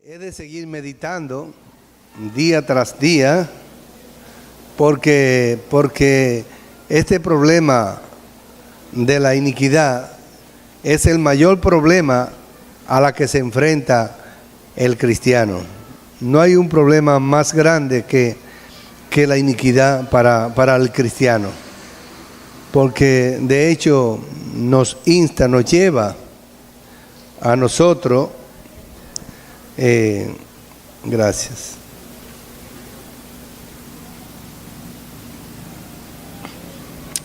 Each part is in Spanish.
He de seguir meditando día tras día porque este problema de la iniquidad es el mayor problema a la que se enfrenta el cristiano. No hay un problema más grande que la iniquidad para el cristiano, porque de hecho nos lleva a nosotros, gracias,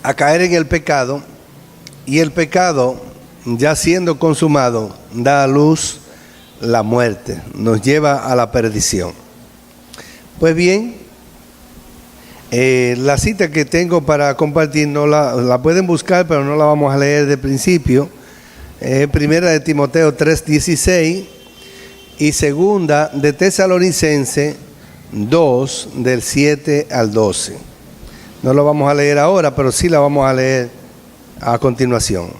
a caer en el pecado, y el pecado, ya siendo consumado, da a luz la muerte, nos lleva a la perdición. Pues bien, la cita que tengo para compartir no la pueden buscar, pero no la vamos a leer de principio. Primera de Timoteo 3:16 y segunda de Tesalonicense 2 del 7 al 12. No lo vamos a leer ahora, pero sí la vamos a leer a continuación.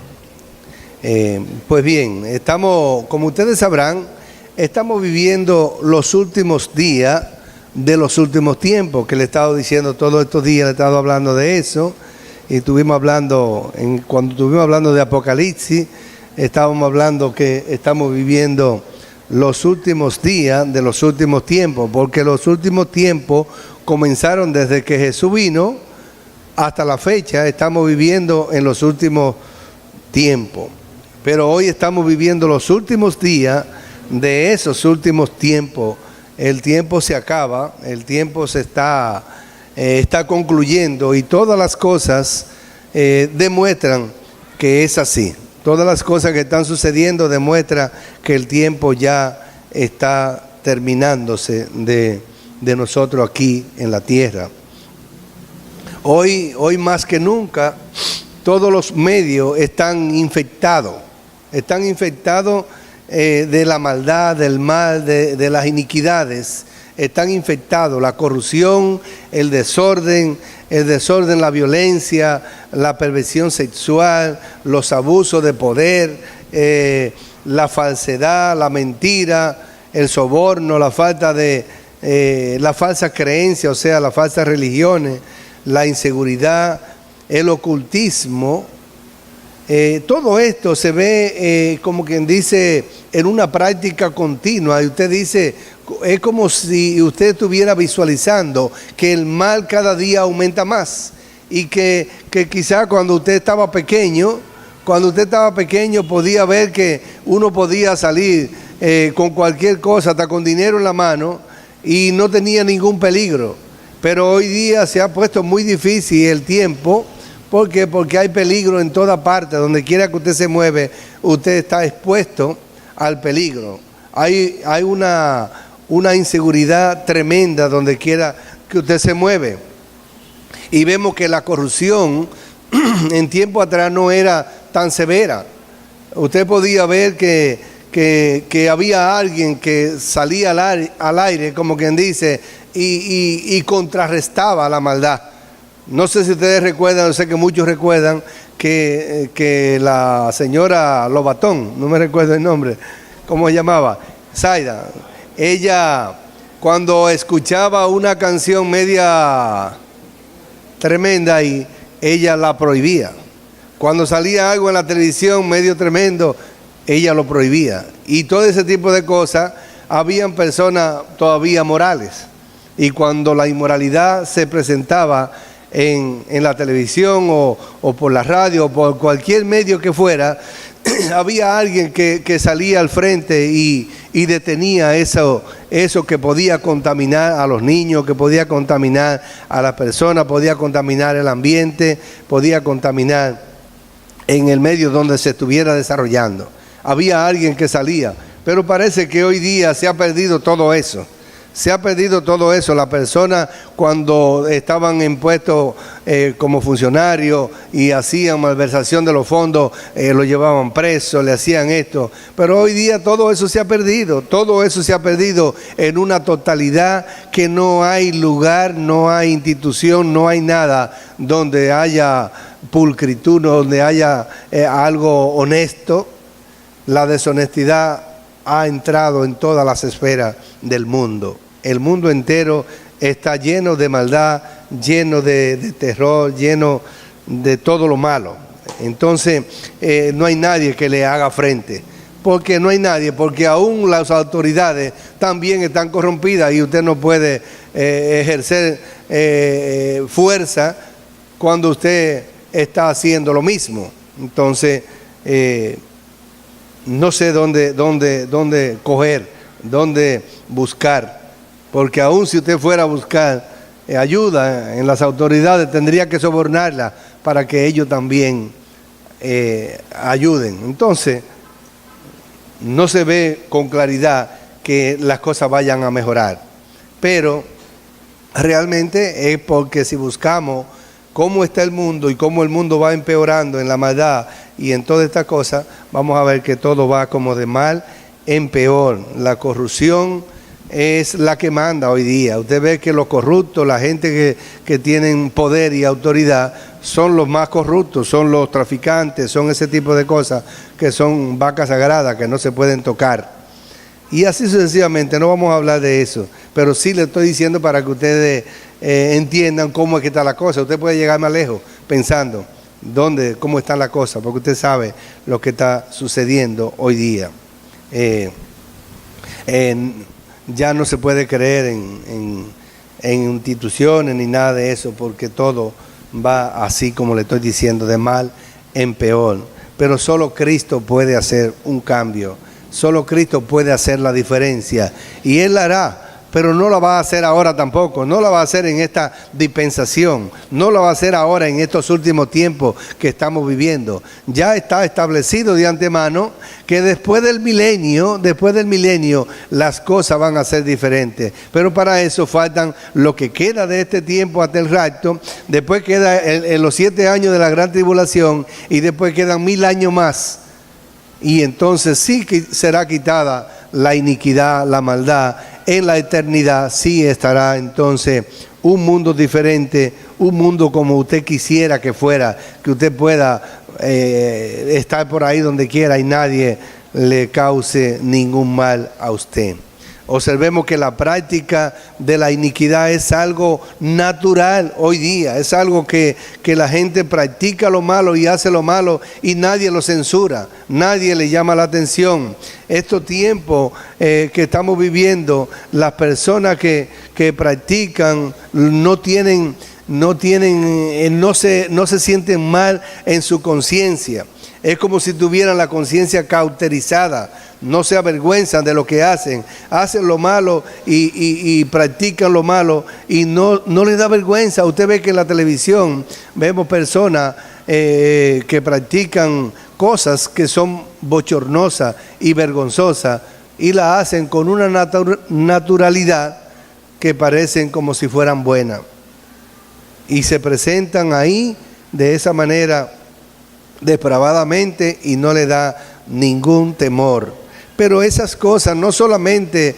Pues bien, como ustedes sabrán, estamos viviendo los últimos días de los últimos tiempos, que le he estado diciendo todos estos días, le he estado hablando de eso, y cuando estuvimos hablando de Apocalipsis, estábamos hablando que estamos viviendo los últimos días de los últimos tiempos, porque los últimos tiempos comenzaron desde que Jesús vino hasta la fecha. Estamos viviendo en los últimos tiempos, pero hoy estamos viviendo los últimos días de esos últimos tiempos. El tiempo se acaba, el tiempo se está concluyendo, y todas las cosas demuestran que es así. Todas las cosas que están sucediendo demuestran que el tiempo ya está terminándose de nosotros aquí en la tierra. Hoy más que nunca, todos los medios están infectados de la maldad, del mal, de las iniquidades. Están infectados, la corrupción, el desorden, la violencia, la perversión sexual, los abusos de poder, la falsedad, la mentira, el soborno, la falsa creencia, o sea, las falsas religiones, la inseguridad, el ocultismo. Todo esto se ve, como quien dice, en una práctica continua. Y usted dice, es como si usted estuviera visualizando que el mal cada día aumenta más, y que quizá cuando usted estaba pequeño podía ver que uno podía salir con cualquier cosa, hasta con dinero en la mano, y no tenía ningún peligro. Pero hoy día se ha puesto muy difícil el tiempo. ¿Por qué? Porque hay peligro en toda parte. Donde quiera que usted se mueve, usted está expuesto al peligro. Hay una inseguridad tremenda donde quiera que usted se mueve. Y vemos que la corrupción en tiempo atrás no era tan severa. Usted podía ver que había alguien que salía al aire, como quien dice, y contrarrestaba la maldad. No sé si ustedes recuerdan, yo sé que muchos recuerdan que la señora Lobatón, no me recuerdo el nombre, ¿cómo se llamaba? Zaida. Ella, cuando escuchaba una canción media tremenda, y ella la prohibía. Cuando salía algo en la televisión medio tremendo, ella lo prohibía. Y todo ese tipo de cosas, habían personas todavía morales. Y cuando la inmoralidad se presentaba en la televisión o por la radio o por cualquier medio que fuera, había alguien que salía al frente y detenía eso que podía contaminar a los niños, que podía contaminar a las personas, podía contaminar el ambiente, podía contaminar en el medio donde se estuviera desarrollando. Había alguien que salía, pero parece que hoy día se ha perdido todo eso. Se ha perdido todo eso. Las personas, cuando estaban en puestos como funcionarios y hacían malversación de los fondos, lo llevaban preso, le hacían esto. Pero hoy día todo eso se ha perdido. Todo eso se ha perdido en una totalidad, que no hay lugar, no hay institución, no hay nada donde haya pulcritud, donde haya algo honesto. La deshonestidad ha entrado en todas las esferas del mundo. El mundo entero está lleno de maldad, lleno de terror, lleno de todo lo malo. Entonces no hay nadie que le haga frente. Porque no hay nadie, porque aún las autoridades también están corrompidas y usted no puede ejercer fuerza cuando usted está haciendo lo mismo. Entonces, no sé dónde coger, dónde buscar, porque aún si usted fuera a buscar ayuda en las autoridades, tendría que sobornarla para que ellos también ayuden. Entonces, no se ve con claridad que las cosas vayan a mejorar, pero realmente es porque si buscamos cómo está el mundo y cómo el mundo va empeorando en la maldad y en todas estas cosas, vamos a ver que todo va como de mal en peor. La corrupción es la que manda hoy día. Usted ve que los corruptos, la gente que tienen poder y autoridad, son los más corruptos, son los traficantes, son ese tipo de cosas que son vacas sagradas que no se pueden tocar. Y así sucesivamente, no vamos a hablar de eso, pero sí le estoy diciendo para que ustedes entiendan cómo es que está la cosa. Usted puede llegar más lejos pensando cómo está la cosa, porque usted sabe lo que está sucediendo hoy día. Ya no se puede creer en instituciones ni nada de eso, porque todo va así como le estoy diciendo, de mal en peor. Pero solo Cristo puede hacer un cambio, solo Cristo puede hacer la diferencia, y Él la hará. Pero no la va a hacer ahora tampoco, no la va a hacer en esta dispensación, no la va a hacer ahora en estos últimos tiempos que estamos viviendo. Ya está establecido de antemano que después del milenio, las cosas van a ser diferentes. Pero para eso faltan lo que queda de este tiempo hasta el rapto, después queda los 7 años de la gran tribulación y después quedan 1000 años más. Y entonces sí que será quitada la iniquidad, la maldad. En la eternidad sí estará entonces un mundo diferente, un mundo como usted quisiera que fuera, que usted pueda estar por ahí donde quiera y nadie le cause ningún mal a usted. Observemos que la práctica de la iniquidad es algo natural hoy día, es algo que la gente practica lo malo y hace lo malo y nadie lo censura, nadie le llama la atención. Estos tiempos que estamos viviendo, las personas que practican no se sienten mal en su conciencia. Es como si tuvieran la conciencia cauterizada, no se avergüenzan de lo que hacen lo malo y practican lo malo y no les da vergüenza. Usted ve que en la televisión vemos personas que practican cosas que son bochornosas y vergonzosas y la hacen con una naturalidad que parecen como si fueran buenas y se presentan ahí de esa manera depravadamente y no le da ningún temor. Pero esas cosas no solamente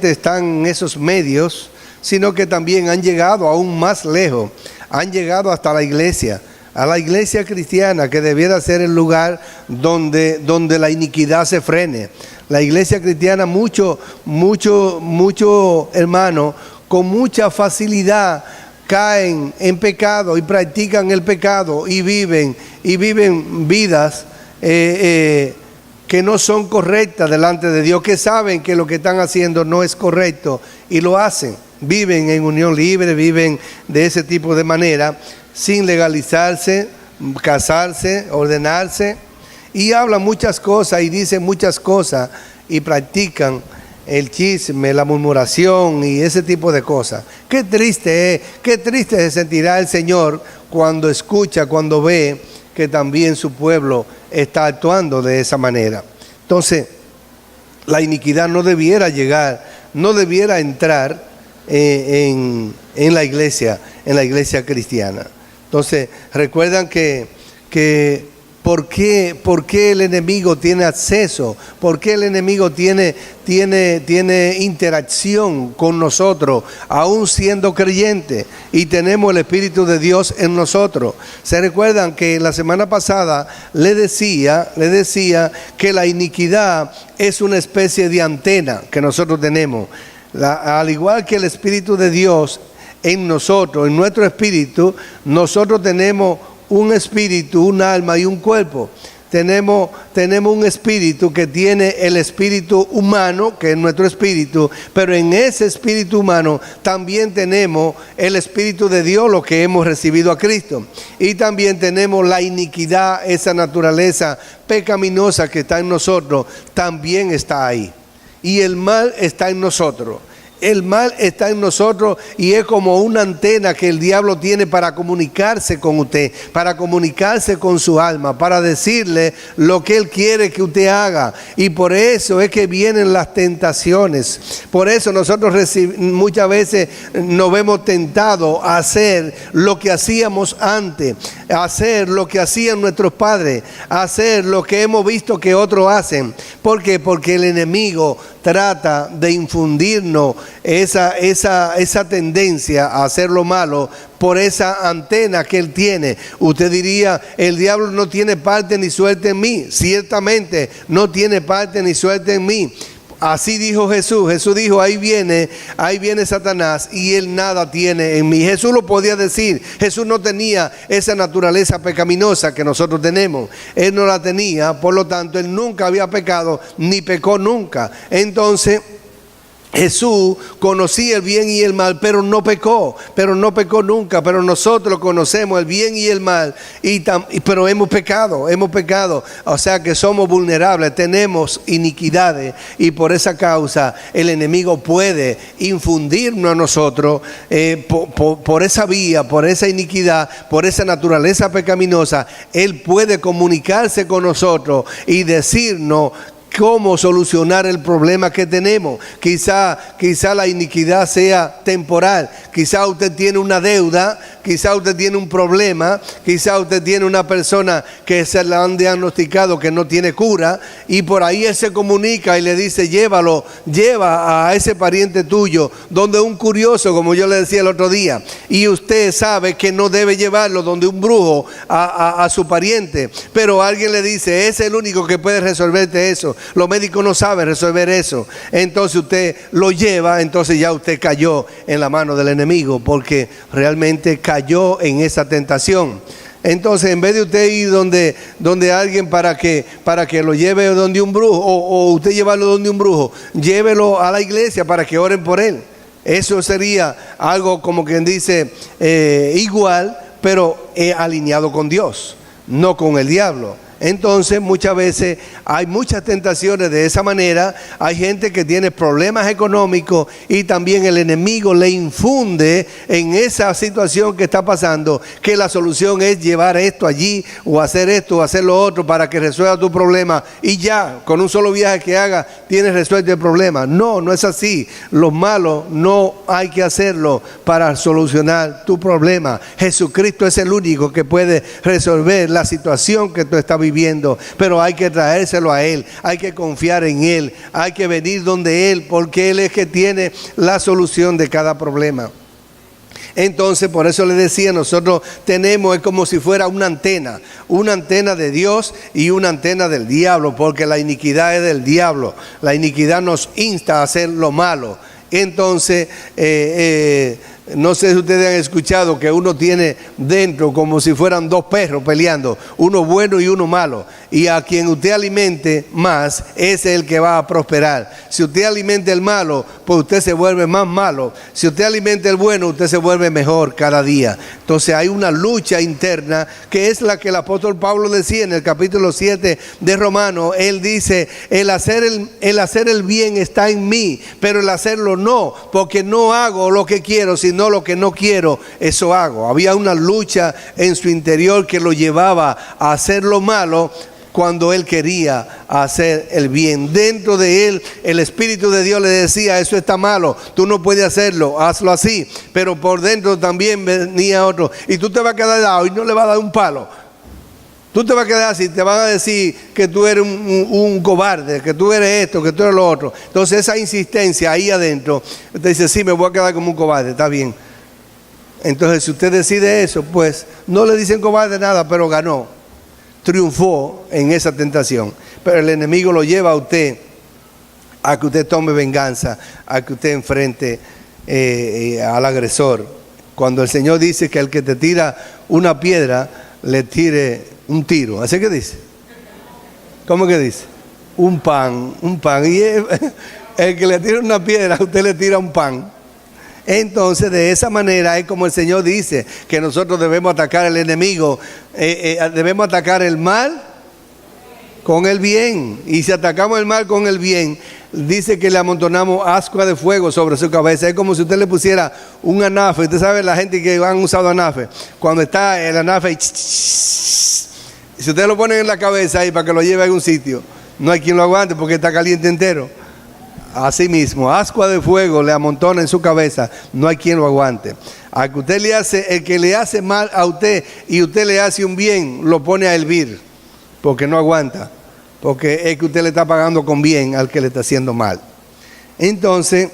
están en esos medios, sino que también han llegado aún más lejos, han llegado hasta la iglesia, a la iglesia cristiana, que debiera ser el lugar donde la iniquidad se frene. La iglesia cristiana, mucho hermano, con mucha facilidad caen en pecado y practican el pecado y viven vidas que no son correctas delante de Dios, que saben que lo que están haciendo no es correcto y lo hacen. Viven en unión libre, viven de ese tipo de manera, sin legalizarse, casarse, ordenarse, y hablan muchas cosas y dicen muchas cosas y practican el chisme, la murmuración y ese tipo de cosas. Qué triste se sentirá el Señor cuando escucha, cuando ve que también su pueblo está actuando de esa manera. Entonces, la iniquidad no debiera llegar, no debiera entrar en la iglesia cristiana. Entonces, recuerdan que ¿Por qué el enemigo tiene acceso? ¿Por qué el enemigo tiene interacción con nosotros, aún siendo creyente? Y tenemos el Espíritu de Dios en nosotros. ¿Se recuerdan que la semana pasada le decía que la iniquidad es una especie de antena que nosotros tenemos? Al igual que el Espíritu de Dios en nosotros, en nuestro espíritu, nosotros tenemos un espíritu, un alma y un cuerpo. Tenemos un espíritu que tiene el espíritu humano, que es nuestro espíritu, pero en ese espíritu humano también tenemos el Espíritu de Dios, lo que hemos recibido a Cristo. Y también tenemos la iniquidad, esa naturaleza pecaminosa que está en nosotros, también está ahí. Y el mal está en nosotros. El mal está en nosotros y es como una antena que el diablo tiene para comunicarse con usted, para comunicarse con su alma, para decirle lo que él quiere que usted haga. Y por eso es que vienen las tentaciones. Por eso nosotros muchas veces nos vemos tentados a hacer lo que hacíamos antes, a hacer lo que hacían nuestros padres, a hacer lo que hemos visto que otros hacen. ¿Por qué? Porque el enemigo trata de infundirnos esa tendencia a hacer lo malo por esa antena que él tiene. Usted diría, el diablo no tiene parte ni suerte en mí. Ciertamente no tiene parte ni suerte en mí. Así dijo Jesús. Jesús dijo, ahí viene Satanás y él nada tiene en mí. Jesús lo podía decir. Jesús no tenía esa naturaleza pecaminosa que nosotros tenemos. Él no la tenía, por lo tanto, él nunca había pecado, ni pecó nunca. Entonces, Jesús conocía el bien y el mal, pero no pecó nunca. Pero nosotros conocemos el bien y el mal, pero hemos pecado. O sea que somos vulnerables, tenemos iniquidades, y por esa causa el enemigo puede infundirnos a nosotros por esa vía, por esa iniquidad, por esa naturaleza pecaminosa. Él puede comunicarse con nosotros y decirnos cómo solucionar el problema que tenemos. Quizá la iniquidad sea temporal. Quizá usted tiene una deuda, quizá usted tiene un problema, quizá usted tiene una persona que se la han diagnosticado que no tiene cura, y por ahí él se comunica y le dice, lleva a ese pariente tuyo donde un curioso, como yo le decía el otro día, y usted sabe que no debe llevarlo donde un brujo a su pariente, pero alguien le dice, es el único que puede resolverte eso. Los médicos no saben resolver eso. Entonces usted lo lleva, entonces ya usted cayó en la mano del enemigo, porque realmente cayó en esa tentación. Entonces, en vez de usted ir donde alguien para que lo lleve donde un brujo, o usted llevarlo donde un brujo, llévelo a la iglesia para que oren por él. Eso sería algo, como quien dice, igual, pero alineado con Dios, no con el diablo. Entonces muchas veces hay muchas tentaciones de esa manera. Hay gente que tiene problemas económicos y también el enemigo le infunde en esa situación que está pasando que la solución es llevar esto allí, o hacer esto o hacer lo otro para que resuelva tu problema, y ya con un solo viaje que haga tienes resuelto el problema. No es así. Lo malo no hay que hacerlo para solucionar tu problema. Jesucristo es el único que puede resolver la situación que tú estás viviendo, pero hay que traérselo a Él, hay que confiar en Él, hay que venir donde Él, porque Él es que tiene la solución de cada problema. Entonces, por eso le decía, nosotros tenemos, es como si fuera una antena de Dios y una antena del diablo, porque la iniquidad es del diablo. La iniquidad nos insta a hacer lo malo. Entonces, no sé si ustedes han escuchado que uno tiene dentro como si fueran dos perros peleando, uno bueno y uno malo, y a quien usted alimente más, ese es el que va a prosperar. Si usted alimenta el malo, pues usted se vuelve más malo. Si usted alimenta el bueno, usted se vuelve mejor cada día. Entonces hay una lucha interna, que es la que el apóstol Pablo decía en el capítulo 7 de Romanos. Él dice, el hacer el bien está en mí, pero el hacerlo no, porque no hago lo que quiero, sino lo que no quiero, eso hago. Había una lucha en su interior que lo llevaba a hacer lo malo cuando él quería hacer el bien. Dentro de él, el Espíritu de Dios le decía, eso está malo, tú no puedes hacerlo, hazlo así. Pero por dentro también venía otro, y tú te vas a quedar dado y no le vas a dar un palo. Tú te vas a quedar así, te van a decir que tú eres un cobarde, que tú eres esto, que tú eres lo otro. Entonces esa insistencia ahí adentro, usted dice, sí, me voy a quedar como un cobarde, está bien. Entonces si usted decide eso, pues no le dicen cobarde nada, pero ganó, triunfó en esa tentación. Pero el enemigo lo lleva a usted a que usted tome venganza, a que usted enfrente al agresor. Cuando el Señor dice que el que te tira una piedra, le tire un tiro. ¿Así que dice? ¿Cómo que dice? Un pan. Y el que le tira una piedra, a usted le tira un pan. Entonces, de esa manera es como el Señor dice que nosotros debemos atacar al enemigo, debemos atacar el mal con el bien. Y si atacamos el mal con el bien, dice que le amontonamos ascua de fuego sobre su cabeza. Es como si usted le pusiera un anafe. Usted sabe, la gente que han usado anafe, cuando está el anafe, si usted lo pone en la cabeza ahí para que lo lleve a algún sitio, no hay quien lo aguante porque está caliente entero. Así mismo, ascua de fuego le amontona en su cabeza, no hay quien lo aguante. A que usted le hace, el que le hace mal a usted y usted le hace un bien, lo pone a hervir, porque no aguanta, porque es que usted le está pagando con bien al que le está haciendo mal. Entonces,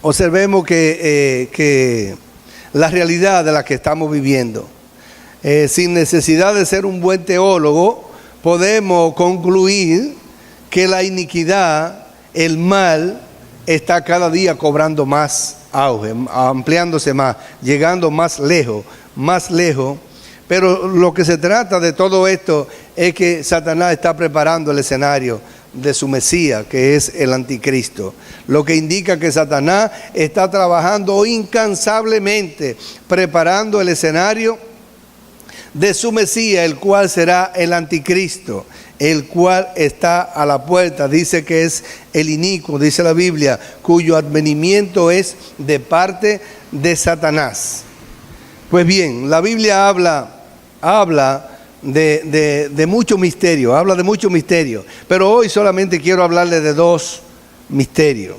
observemos que la realidad de la que estamos viviendo, sin necesidad de ser un buen teólogo, podemos concluir que la iniquidad, el mal, está cada día cobrando más auge, ampliándose más, llegando más lejos. Pero lo que se trata de todo esto es que Satanás está preparando el escenario de su Mesías, que es el anticristo. Lo que indica que Satanás está trabajando incansablemente, preparando el escenario de su Mesías, el cual será el anticristo, el cual está a la puerta. Dice que es el inicuo, dice la Biblia, cuyo advenimiento es de parte de Satanás. Pues bien, la Biblia habla de mucho misterio, pero hoy solamente quiero hablarle de dos misterios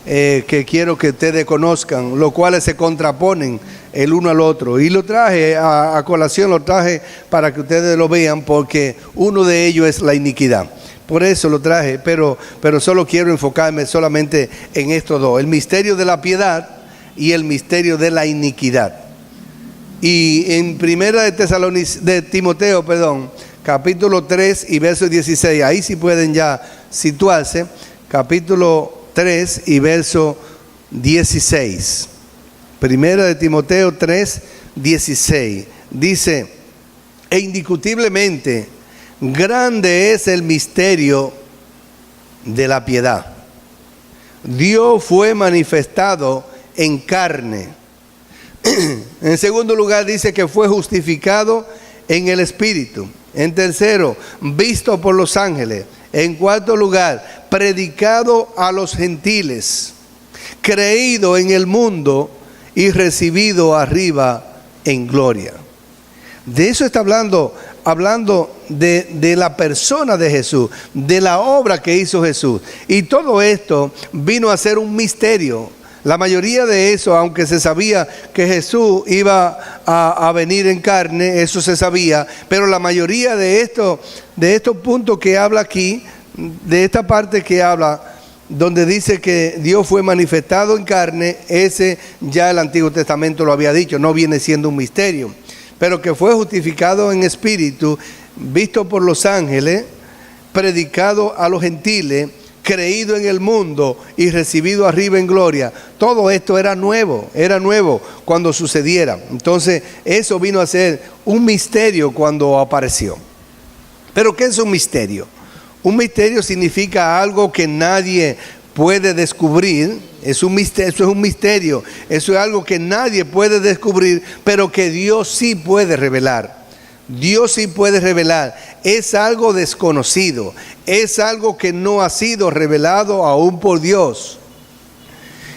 que quiero que ustedes conozcan, los cuales se contraponen el uno al otro. Y lo traje a colación, lo traje para que ustedes lo vean, porque uno de ellos es la iniquidad. Por eso lo traje, pero solo quiero enfocarme solamente en estos dos: el misterio de la piedad y el misterio de la iniquidad. Y en primera de Timoteo, capítulo 3 y verso 16, ahí sí pueden ya situarse, capítulo 3 y verso 16. Primera de Timoteo 3, 16. Dice, e indiscutiblemente grande es el misterio de la piedad. Dios fue manifestado en carne. En segundo lugar dice que fue justificado en el Espíritu. En tercero, visto por los ángeles. En cuarto lugar, predicado a los gentiles, creído en el mundo y recibido arriba en gloria. De eso está hablando de la persona de Jesús, de la obra que hizo Jesús. Y todo esto vino a ser un misterio. La mayoría de eso, aunque se sabía que Jesús iba a venir en carne, eso se sabía, pero la mayoría de estos puntos que habla aquí, de esta parte que habla, donde dice que Dios fue manifestado en carne, ese ya el Antiguo Testamento lo había dicho, no viene siendo un misterio. Pero que fue justificado en espíritu, visto por los ángeles, predicado a los gentiles, creído en el mundo y recibido arriba en gloria. Todo esto era nuevo cuando sucediera. Entonces eso vino a ser un misterio cuando apareció. ¿Pero qué es un misterio? Un misterio significa algo que nadie puede descubrir. Eso es un misterio, eso es algo que nadie puede descubrir, pero que Dios sí puede revelar. Dios sí puede revelar. Es algo desconocido, es algo que no ha sido revelado aún por Dios.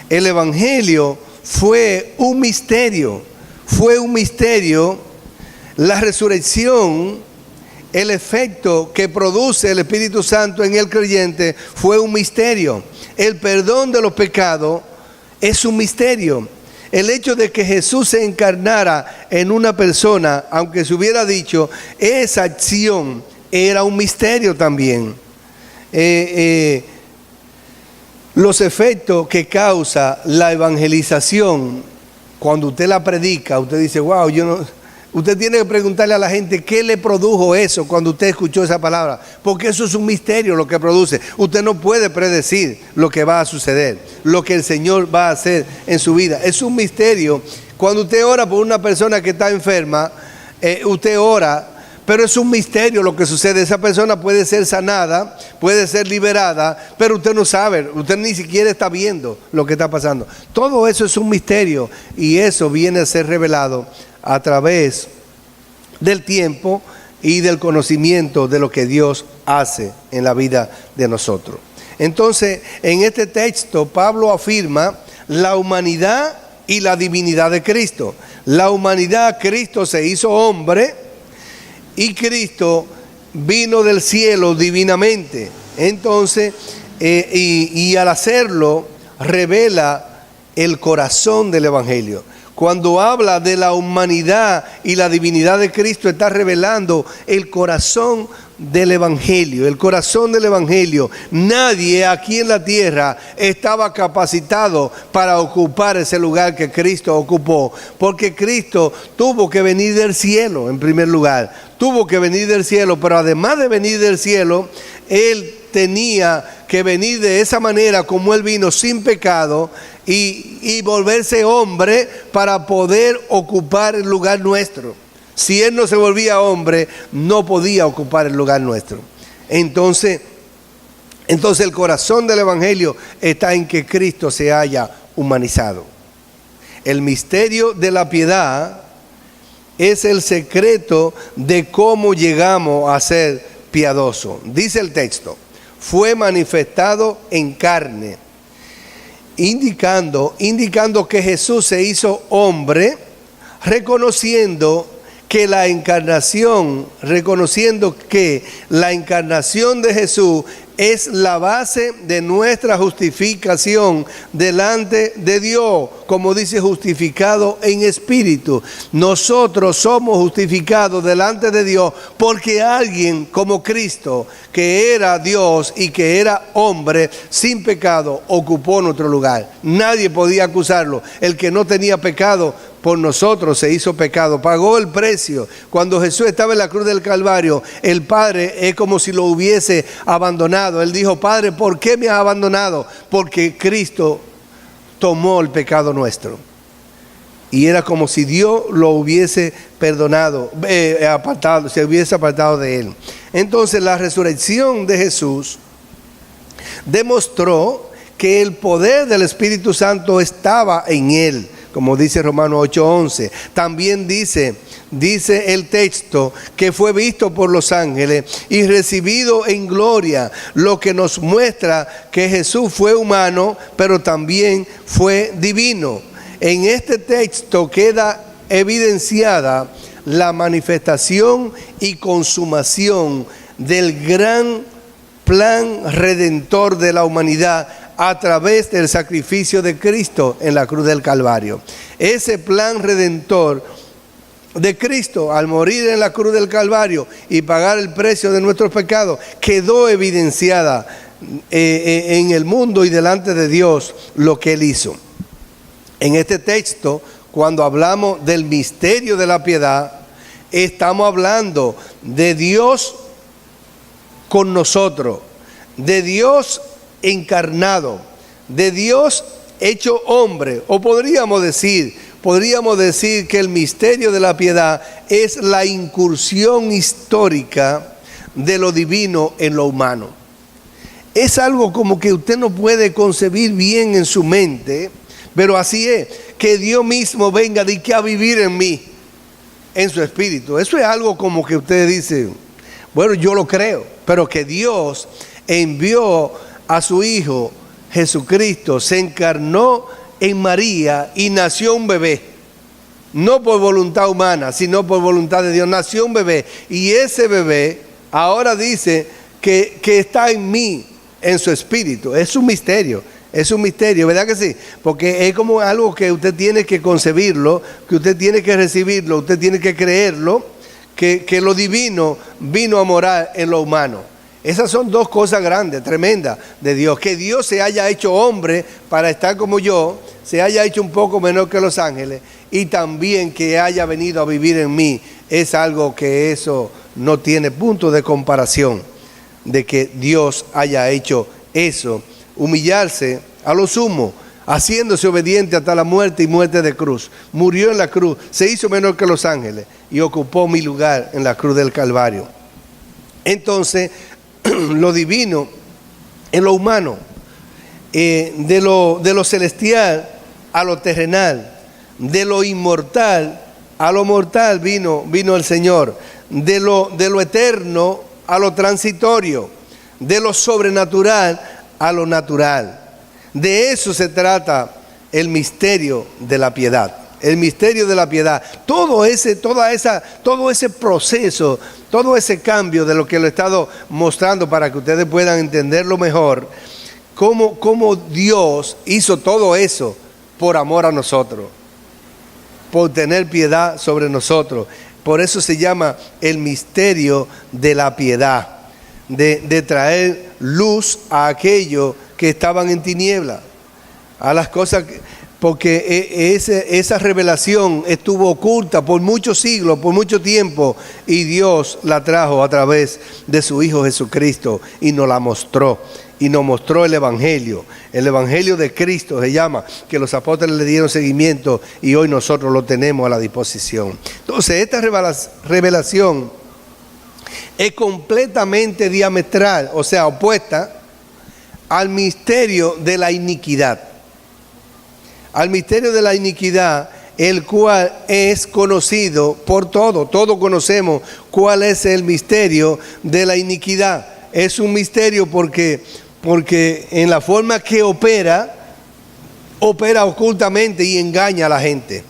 El Evangelio fue un misterio, la resurrección, el efecto que produce el Espíritu Santo en el creyente fue un misterio. El perdón de los pecados es un misterio. El hecho de que Jesús se encarnara en una persona, aunque se hubiera dicho, esa acción era un misterio también. Los efectos que causa la evangelización, cuando usted la predica, usted dice, wow, usted tiene que preguntarle a la gente qué le produjo eso cuando usted escuchó esa palabra, porque eso es un misterio lo que produce. Usted no puede predecir lo que va a suceder, lo que el Señor va a hacer en su vida. Es un misterio. Cuando usted ora por una persona que está enferma, usted ora, pero es un misterio lo que sucede. Esa persona puede ser sanada, puede ser liberada, pero usted no sabe, usted ni siquiera está viendo lo que está pasando. Todo eso es un misterio y eso viene a ser revelado a través del tiempo y del conocimiento de lo que Dios hace en la vida de nosotros. Entonces, en este texto, Pablo afirma la humanidad y la divinidad de Cristo. La humanidad, Cristo se hizo hombre y Cristo vino del cielo divinamente. Entonces, y al hacerlo, revela el corazón del Evangelio. Cuando habla de la humanidad y la divinidad de Cristo, está revelando el corazón del Evangelio. El corazón del Evangelio. Nadie aquí en la tierra estaba capacitado para ocupar ese lugar que Cristo ocupó, porque Cristo tuvo que venir del cielo en primer lugar. Tuvo que venir del cielo, pero además de venir del cielo, Él tenía que venir de esa manera como Él vino, sin pecado, y volverse hombre para poder ocupar el lugar nuestro. Si Él no se volvía hombre, no podía ocupar el lugar nuestro. Entonces el corazón del Evangelio está en que Cristo se haya humanizado. El misterio de la piedad es el secreto de cómo llegamos a ser piadosos. Dice el texto, fue manifestado en carne, indicando que Jesús se hizo hombre, reconociendo que la encarnación de Jesús es la base de nuestra justificación delante de Dios, como dice, justificado en espíritu. Nosotros somos justificados delante de Dios porque alguien como Cristo, que era Dios y que era hombre sin pecado, ocupó nuestro lugar. Nadie podía acusarlo. El que no tenía pecado por nosotros se hizo pecado, pagó el precio. Cuando Jesús estaba en la cruz del Calvario, el Padre es como si lo hubiese abandonado. Él dijo, Padre, ¿por qué me has abandonado? Porque Cristo tomó el pecado nuestro. Y era como si Dios lo hubiese perdonado, se hubiese apartado de Él. Entonces la resurrección de Jesús demostró que el poder del Espíritu Santo estaba en Él, como dice Romanos 8:11. También dice el texto que fue visto por los ángeles y recibido en gloria, lo que nos muestra que Jesús fue humano, pero también fue divino. En este texto queda evidenciada la manifestación y consumación del gran plan redentor de la humanidad a través del sacrificio de Cristo en la cruz del Calvario. Ese plan redentor de Cristo, al morir en la cruz del Calvario y pagar el precio de nuestros pecados, quedó evidenciada en el mundo y delante de Dios lo que Él hizo. En este texto, cuando hablamos del misterio de la piedad, estamos hablando de Dios con nosotros, de Dios encarnado, de Dios hecho hombre. O podríamos decir que el misterio de la piedad es la incursión histórica de lo divino en lo humano. Es algo como que usted no puede concebir bien en su mente, pero así es, que Dios mismo venga de que a vivir en mí, en su espíritu. Eso es algo como que usted dice, bueno, yo lo creo, pero que Dios envió a su Hijo Jesucristo, se encarnó en María y nació un bebé, no por voluntad humana, sino por voluntad de Dios. Nació un bebé y ese bebé ahora dice que está en mí, en su espíritu. Es un misterio. Es un misterio, ¿verdad que sí? Porque es como algo que usted tiene que concebirlo, que usted tiene que recibirlo, usted tiene que creerlo, que lo divino vino a morar en lo humano. Esas son dos cosas grandes, tremendas de Dios. Que Dios se haya hecho hombre para estar como yo, se haya hecho un poco menor que los ángeles, y también que haya venido a vivir en mí, es algo que eso no tiene punto de comparación, de que Dios haya hecho eso, humillarse a lo sumo, haciéndose obediente hasta la muerte y muerte de cruz. Murió en la cruz, se hizo menor que los ángeles y ocupó mi lugar en la cruz del Calvario. Entonces, lo divino en lo humano, de lo celestial a lo terrenal, de lo inmortal a lo mortal vino el Señor, de lo eterno a lo transitorio, de lo sobrenatural a lo natural. De eso se trata el misterio de la piedad. El misterio de la piedad. Todo ese proceso, todo ese cambio de lo que lo he estado mostrando para que ustedes puedan entenderlo mejor, cómo Dios hizo todo eso por amor a nosotros, por tener piedad sobre nosotros. Por eso se llama el misterio de la piedad, de traer luz a aquellos que estaban en tiniebla, a las cosas porque esa revelación estuvo oculta por muchos siglos, por mucho tiempo, y Dios la trajo a través de su Hijo Jesucristo y nos la mostró. Y nos mostró el Evangelio de Cristo se llama, que los apóstoles le dieron seguimiento y hoy nosotros lo tenemos a la disposición. Entonces esta revelación es completamente diametral, o sea, opuesta al misterio de la iniquidad. Al misterio de la iniquidad, el cual es conocido por todos conocemos cuál es el misterio de la iniquidad. Es un misterio porque en la forma que opera ocultamente y engaña a la gente.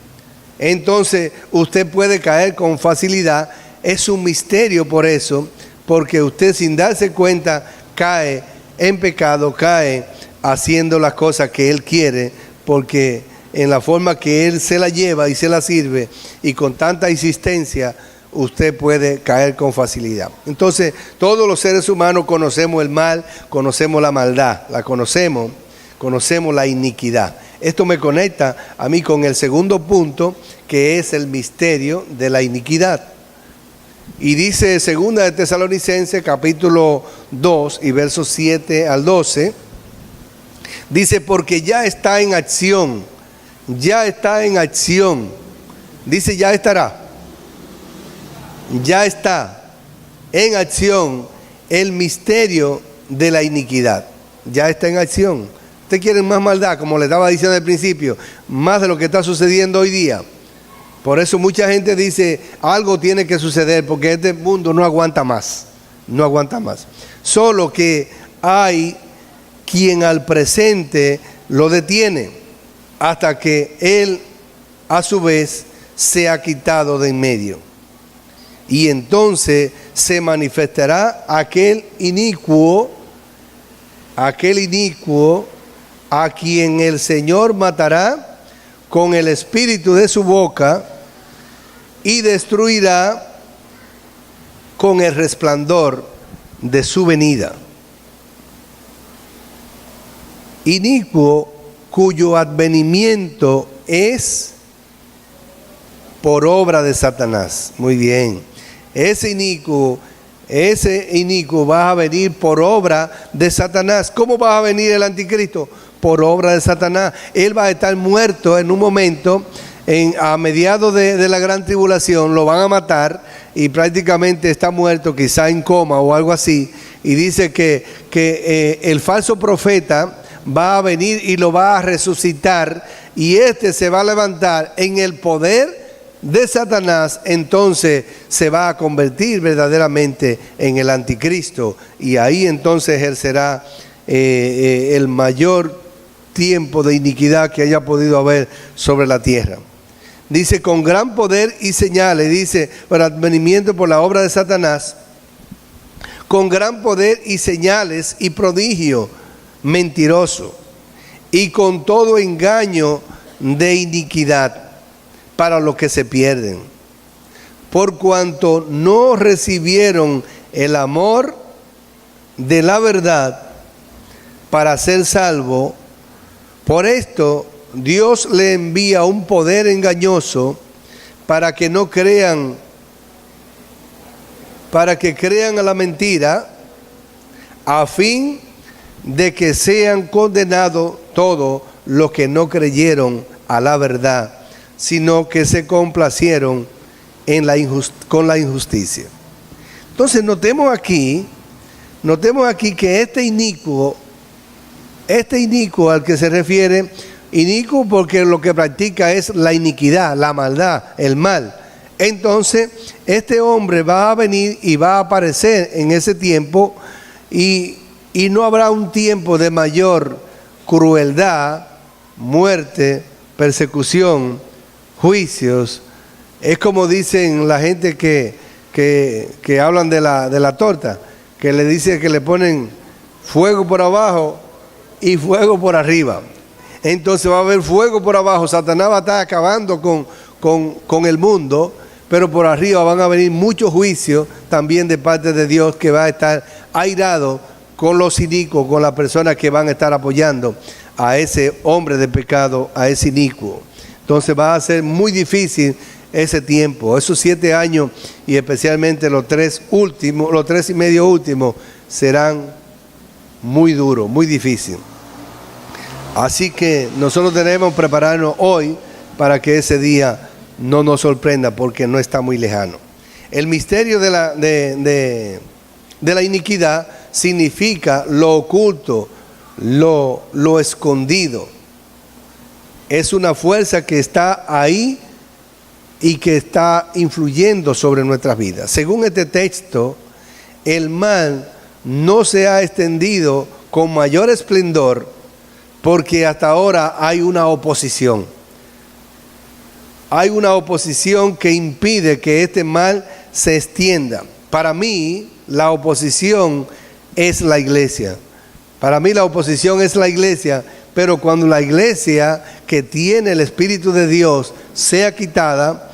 Entonces usted puede caer con facilidad. Es un misterio por eso, porque usted sin darse cuenta cae en pecado, cae haciendo las cosas que él quiere, porque en la forma que él se la lleva y se la sirve y con tanta insistencia, usted puede caer con facilidad. Entonces, todos los seres humanos conocemos el mal, conocemos la maldad, la conocemos la iniquidad. Esto me conecta a mí con el segundo punto, que es el misterio de la iniquidad. Y dice 2 de Tesalonicenses, capítulo 2 y versos 7 al 12, dice, porque ya está en acción, dice ya estará. Ya está en acción el misterio de la iniquidad. Ya está en acción. Usted quiere más maldad, como le estaba diciendo al principio, más de lo que está sucediendo hoy día. Por eso mucha gente dice, algo tiene que suceder, porque este mundo no aguanta más. No aguanta más. Solo que hay quien al presente lo detiene, hasta que él, a su vez, se ha quitado de en medio. Y entonces se manifestará aquel inicuo a quien el Señor matará con el espíritu de su boca y destruirá con el resplandor de su venida. Inicuo cuyo advenimiento es por obra de Satanás. Muy bien. Ese inicuo va a venir por obra de Satanás. ¿Cómo va a venir el anticristo? Por obra de Satanás. Él va a estar muerto en un momento, a mediados de la gran tribulación, lo van a matar y prácticamente está muerto, quizá en coma o algo así. Y dice que el falso profeta va a venir y lo va a resucitar, y se va a levantar en el poder de Satanás. Entonces se va a convertir verdaderamente en el anticristo, y ahí entonces ejercerá el mayor tiempo de iniquidad que haya podido haber sobre la tierra. Dice, con gran poder y señales, dice, por advenimiento por la obra de Satanás, con gran poder y señales y prodigio mentiroso, y con todo engaño de iniquidad para los que se pierden, por cuanto no recibieron el amor de la verdad para ser salvo. Por esto Dios le envía un poder engañoso para que no crean, para que crean a la mentira, a fin de que sean condenados todos los que no creyeron a la verdad, sino que se complacieron en con la injusticia. Entonces notemos aquí que este inicuo al que se refiere, inicuo porque lo que practica es la iniquidad, la maldad, el mal. Entonces este hombre va a venir y va a aparecer en ese tiempo, y no habrá un tiempo de mayor crueldad, muerte, persecución, juicios. Es como dicen la gente que hablan de la torta, que le dice que le ponen fuego por abajo y fuego por arriba. Entonces va a haber fuego por abajo. Satanás va a estar acabando con el mundo, pero por arriba van a venir muchos juicios también de parte de Dios, que va a estar airado con los inicuos, con las personas que van a estar apoyando a ese hombre de pecado, a ese inicuo. Entonces va a ser muy difícil ese tiempo, esos 7 años, y especialmente los 3 y medio últimos serán muy duros, muy difíciles. Así que nosotros debemos prepararnos hoy para que ese día no nos sorprenda, porque no está muy lejano. El misterio de la iniquidad significa lo oculto, lo escondido. Es una fuerza que está ahí y que está influyendo sobre nuestras vidas. Según este texto, el mal no se ha extendido con mayor esplendor porque hasta ahora hay una oposición. Hay una oposición que impide que este mal se extienda. Para mí, la oposición es la iglesia. Para mí la oposición es la iglesia, pero cuando la iglesia que tiene el Espíritu de Dios sea quitada,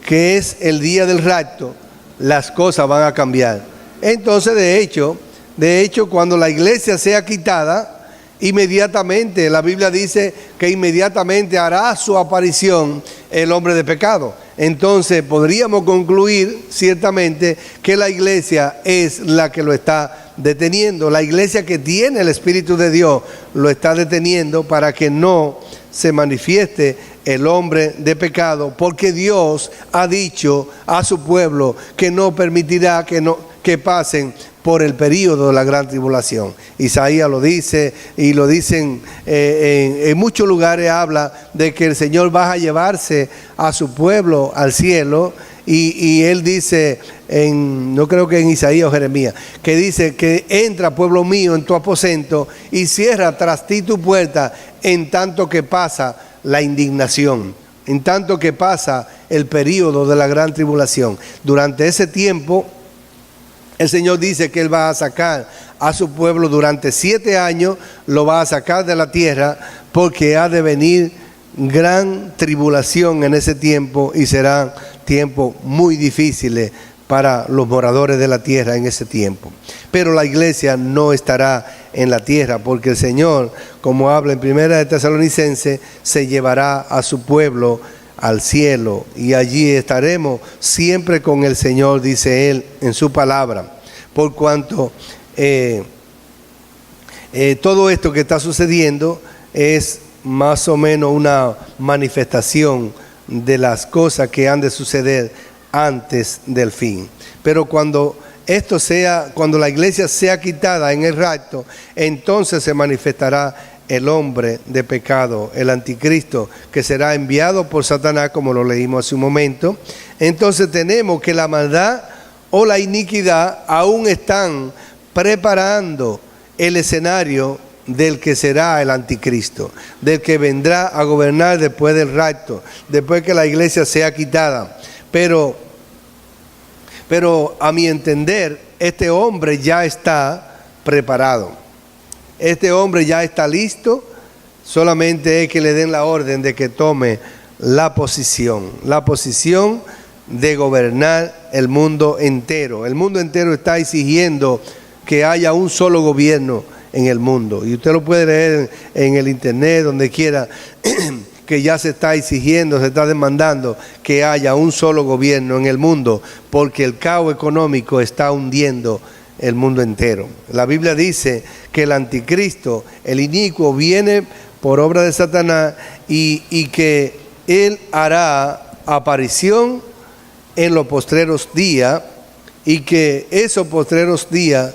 que es el día del rapto, las cosas van a cambiar. Entonces, de hecho, cuando la iglesia sea quitada, inmediatamente, la Biblia dice que inmediatamente hará su aparición el hombre de pecado. Entonces podríamos concluir ciertamente que la iglesia es la que lo está deteniendo. La iglesia que tiene el Espíritu de Dios lo está deteniendo para que no se manifieste el hombre de pecado, porque Dios ha dicho a su pueblo que no permitirá que pasen por el período de la gran tribulación. Isaías lo dice, y lo dicen en muchos lugares, habla de que el Señor va a llevarse a su pueblo al cielo, y él dice, no creo que en Isaías o Jeremías, que dice que entra, pueblo mío, en tu aposento y cierra tras ti tu puerta, en tanto que pasa la indignación, en tanto que pasa el período de la gran tribulación. Durante ese tiempo, el Señor dice que Él va a sacar a su pueblo durante 7 años, lo va a sacar de la tierra, porque ha de venir gran tribulación en ese tiempo, y serán tiempos muy difíciles para los moradores de la tierra en ese tiempo. Pero la iglesia no estará en la tierra, porque el Señor, como habla en 1 de Tesalonicenses, se llevará a su pueblo al cielo, y allí estaremos siempre con el Señor, dice Él en su palabra. Por cuanto todo esto que está sucediendo es más o menos una manifestación de las cosas que han de suceder antes del fin. Pero cuando la iglesia sea quitada en el rapto, entonces se manifestará el hombre de pecado, el anticristo, que será enviado por Satanás, como lo leímos hace un momento. Entonces tenemos que la maldad o la iniquidad aún están preparando el escenario del que será el anticristo, del que vendrá a gobernar después del rapto, después que la iglesia sea quitada. Pero a mi entender, este hombre ya está preparado. Este hombre ya está listo solamente es que le den la orden de que tome la posición de gobernar el mundo entero. El mundo entero está exigiendo que haya un solo gobierno en el mundo. Y usted lo puede leer en el internet, donde quiera, que ya se está exigiendo, se está demandando que haya un solo gobierno en el mundo, porque el caos económico está hundiendo el mundo entero. La Biblia dice que el anticristo, el inicuo, viene por obra de Satanás y que él hará aparición en los postreros días, y que esos postreros días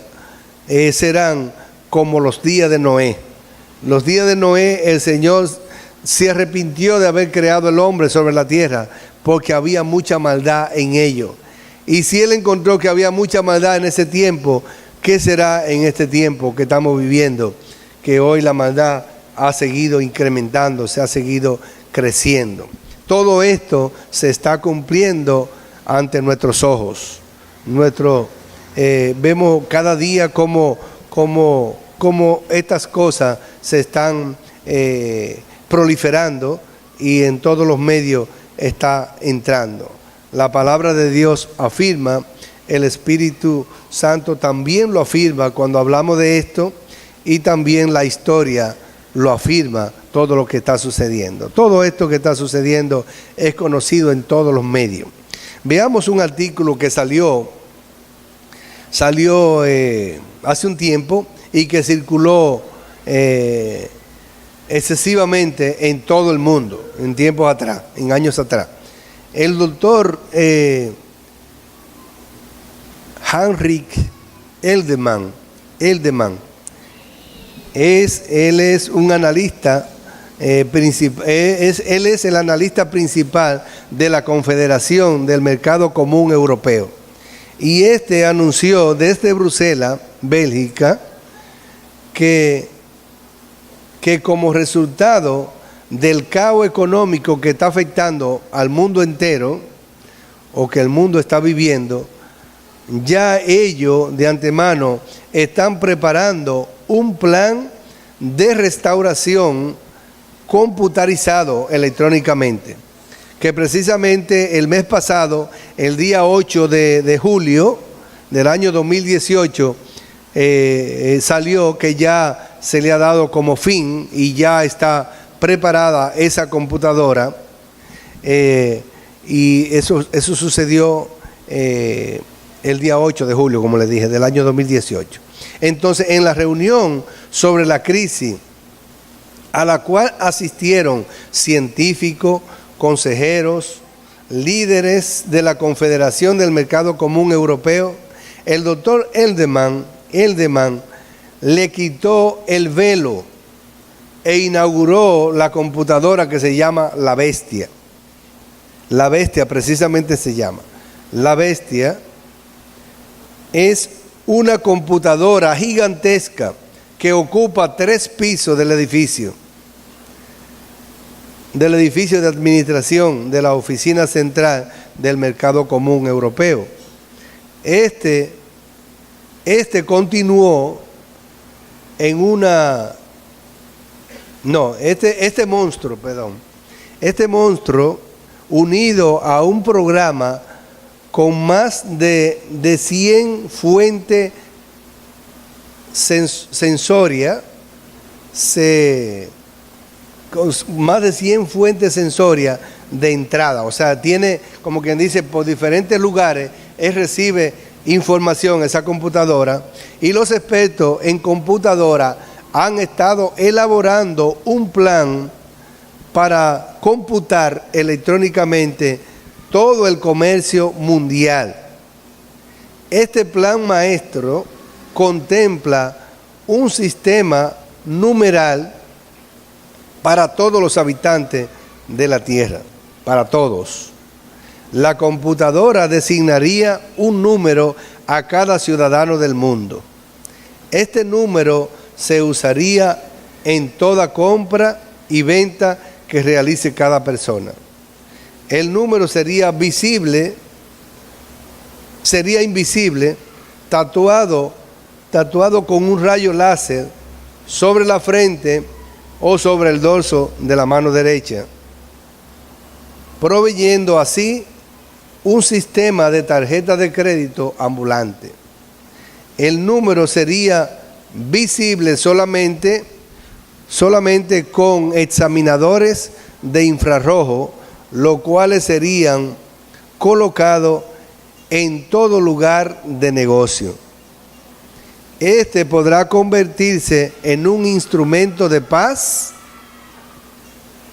serán como los días de Noé. Los días de Noé, el Señor se arrepintió de haber creado el hombre sobre la tierra, porque había mucha maldad en ello. Y si Él encontró que había mucha maldad en ese tiempo, ¿qué será en este tiempo que estamos viviendo? Que hoy la maldad ha seguido incrementando, se ha seguido creciendo. Todo esto se está cumpliendo ante nuestros ojos. Vemos cada día cómo estas cosas se están proliferando, y en todos los medios está entrando. La palabra de Dios afirma, el Espíritu Santo también lo afirma cuando hablamos de esto, y también la historia lo afirma, todo lo que está sucediendo. Todo esto que está sucediendo es conocido en todos los medios. Veamos un artículo que salió hace un tiempo y que circuló excesivamente en todo el mundo, en tiempos atrás, en años atrás. El doctor Heinrich Eldemann, él es un analista él es el analista principal de la Confederación del Mercado Común Europeo. Y anunció desde Bruselas, Bélgica, que como resultado del caos económico que está afectando al mundo entero, o que el mundo está viviendo, ya ellos de antemano están preparando un plan de restauración computarizado electrónicamente, que precisamente el mes pasado, el día 8 de julio del año 2018, salió que ya se le ha dado como fin y ya está preparada esa computadora, y eso sucedió el día 8 de julio, como les dije, del año 2018. Entonces, en la reunión sobre la crisis, a la cual asistieron científicos, consejeros, líderes de la Confederación del Mercado Común Europeo, el doctor Eldemann le quitó el velo e inauguró la computadora que se llama La Bestia. La Bestia precisamente se llama. La Bestia es una computadora gigantesca que ocupa 3 pisos del edificio de administración de la Oficina Central del Mercado Común Europeo. Este continuó en este monstruo unido a un programa con más de 100 fuentes sensorias, con más de 100 fuentes sensorias de entrada. O sea, tiene, como quien dice, por diferentes lugares, él recibe información, esa computadora, y los expertos en computadora han estado elaborando un plan para computar electrónicamente todo el comercio mundial. Este plan maestro contempla un sistema numeral para todos los habitantes de la tierra, para todos. La computadora designaría un número a cada ciudadano del mundo. Este número se usaría en toda compra y venta que realice cada persona. El número sería invisible, tatuado con un rayo láser sobre la frente o sobre el dorso de la mano derecha, proveyendo así un sistema de tarjeta de crédito ambulante. El número sería visible solamente con examinadores de infrarrojo, los cuales serían colocados en todo lugar de negocio. Este podrá convertirse en un instrumento de paz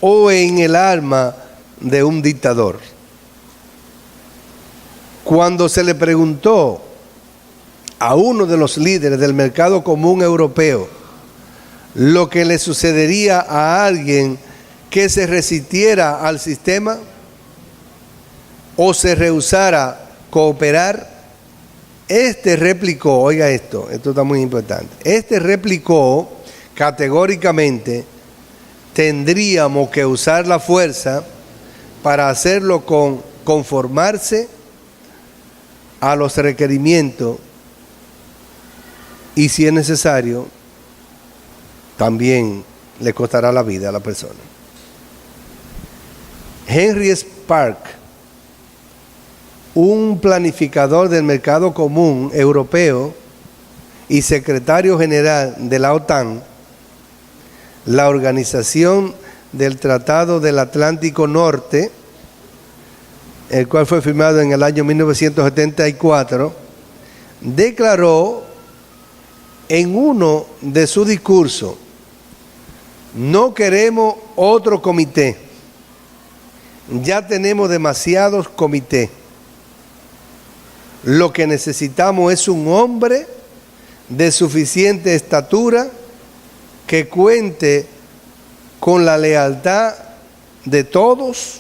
o en el arma de un dictador. Cuando se le preguntó a uno de los líderes del mercado común europeo lo que le sucedería a alguien que se resistiera al sistema o se rehusara cooperar, este replicó, oiga esto está muy importante, este replicó categóricamente: tendríamos que usar la fuerza para hacerlo conformarse a los requerimientos, y si es necesario, también le costará la vida a la persona. Henry Spark, un planificador del mercado común europeo y secretario general de la OTAN, la Organización del Tratado del Atlántico Norte, el cual fue firmado en el año 1974, declaró en uno de sus discursos: no queremos otro comité, ya tenemos demasiados comités. Lo que necesitamos es un hombre de suficiente estatura que cuente con la lealtad de todos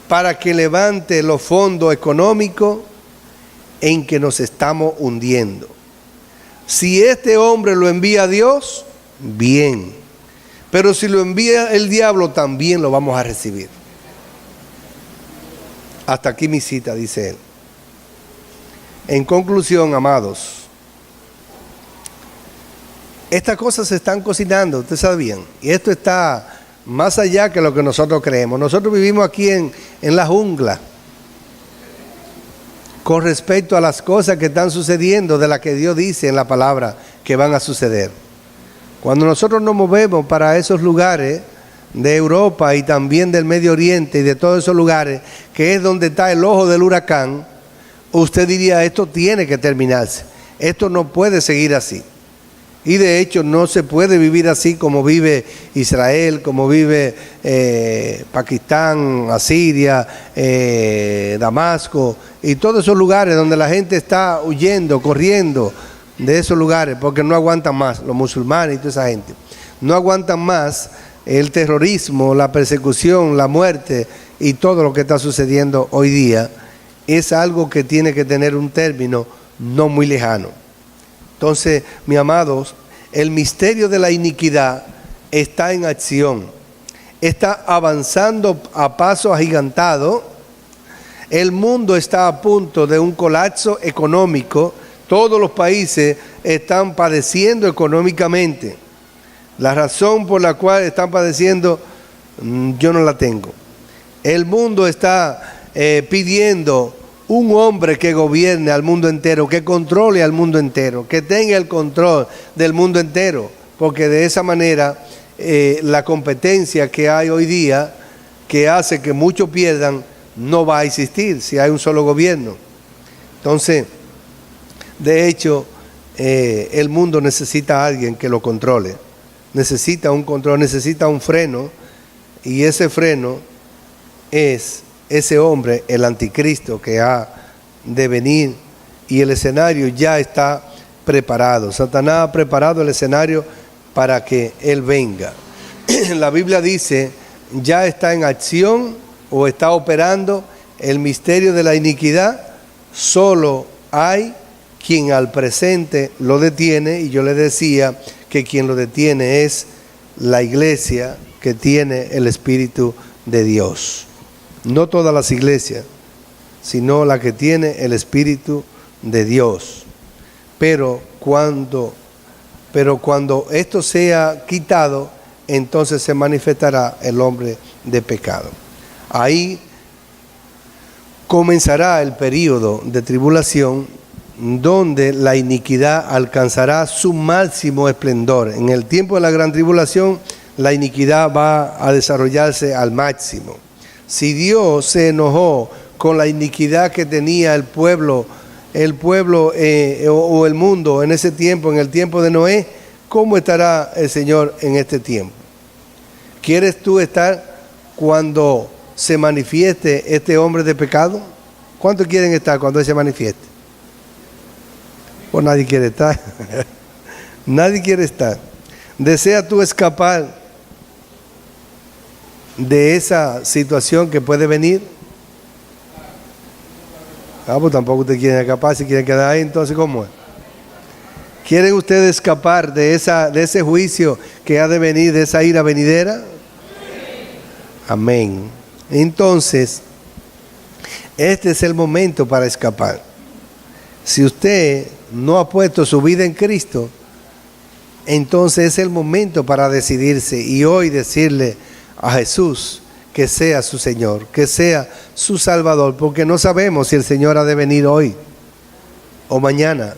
para que levante los fondos económicos en que nos estamos hundiendo. Si este hombre lo envía Dios, bien. Pero si lo envía el diablo, también lo vamos a recibir. Hasta aquí mi cita, dice él. En conclusión, amados, estas cosas se están cocinando, ustedes sabían, y esto está más allá que lo que nosotros creemos. Nosotros vivimos aquí en la jungla con respecto a las cosas que están sucediendo, de las que Dios dice en la palabra que van a suceder. Cuando nosotros nos movemos para esos lugares de Europa y también del Medio Oriente y de todos esos lugares, que es donde está el ojo del huracán, usted diría: esto tiene que terminarse, esto no puede seguir así. Y de hecho no se puede vivir así como vive Israel, como vive Pakistán, Asiria, Damasco y todos esos lugares donde la gente está huyendo, corriendo de esos lugares porque no aguantan más, los musulmanes y toda esa gente. No aguantan más el terrorismo, la persecución, la muerte y todo lo que está sucediendo hoy día. Es algo que tiene que tener un término no muy lejano. Entonces, mis amados, el misterio de la iniquidad está en acción, está avanzando a paso agigantado. El mundo está a punto de un colapso económico. Todos los países están padeciendo económicamente. La razón por la cual están padeciendo, yo no la tengo. El mundo está pidiendo un hombre que gobierne al mundo entero, que controle al mundo entero, que tenga el control del mundo entero, porque de esa manera la competencia que hay hoy día, que hace que muchos pierdan, no va a existir si hay un solo gobierno. Entonces, de hecho, el mundo necesita a alguien que lo controle, necesita un control, necesita un freno, y ese freno es ese hombre, el anticristo, que ha de venir, y el escenario ya está preparado. Satanás ha preparado el escenario para que él venga. La Biblia dice: ya está en acción o está operando el misterio de la iniquidad. Solo hay quien al presente lo detiene, y yo le decía que quien lo detiene es la iglesia que tiene el Espíritu de Dios. No todas las iglesias, sino la que tiene el Espíritu de Dios. Pero cuando esto sea quitado, entonces se manifestará el hombre de pecado. Ahí comenzará el período de tribulación donde la iniquidad alcanzará su máximo esplendor. En el tiempo de la gran tribulación, la iniquidad va a desarrollarse al máximo. Si Dios se enojó con la iniquidad que tenía el pueblo o el mundo en ese tiempo, en el tiempo de Noé, ¿cómo estará el Señor en este tiempo? ¿Quieres tú estar cuando se manifieste este hombre de pecado? ¿Cuántos quieren estar cuando Él se manifieste? Pues nadie quiere estar. Nadie quiere estar. ¿Deseas tú escapar de esa situación que puede venir? Pues tampoco ustedes quieren escapar. Si quieren quedar ahí, entonces ¿cómo es? ¿Quieren ustedes escapar de ese juicio que ha de venir, de esa ira venidera? Amén. Entonces, este es el momento para escapar. Si usted no ha puesto su vida en Cristo, entonces es el momento para decidirse y hoy decirle a Jesús que sea su Señor, que sea su Salvador, porque no sabemos si el Señor ha de venir hoy o mañana.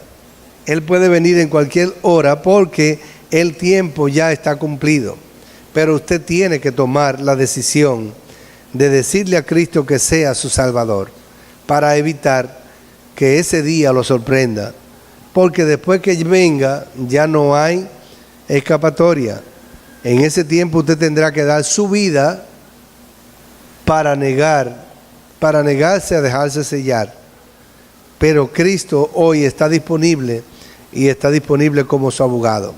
Él puede venir en cualquier hora porque el tiempo ya está cumplido. Pero usted tiene que tomar la decisión de decirle a Cristo que sea su Salvador para evitar que ese día lo sorprenda. Porque después que venga ya no hay escapatoria. En ese tiempo usted tendrá que dar su vida para negarse a dejarse sellar. Pero Cristo hoy está disponible y está disponible como su abogado.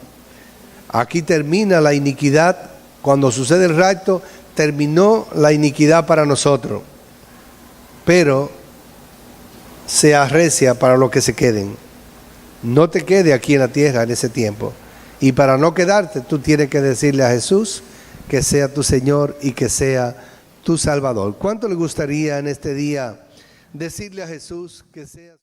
Aquí termina la iniquidad. Cuando sucede el rapto, terminó la iniquidad para nosotros. Pero se arrecia para los que se queden. No te quede aquí en la tierra en ese tiempo. Y para no quedarte, tú tienes que decirle a Jesús que sea tu Señor y que sea tu Salvador. ¿Cuánto le gustaría en este día decirle a Jesús que sea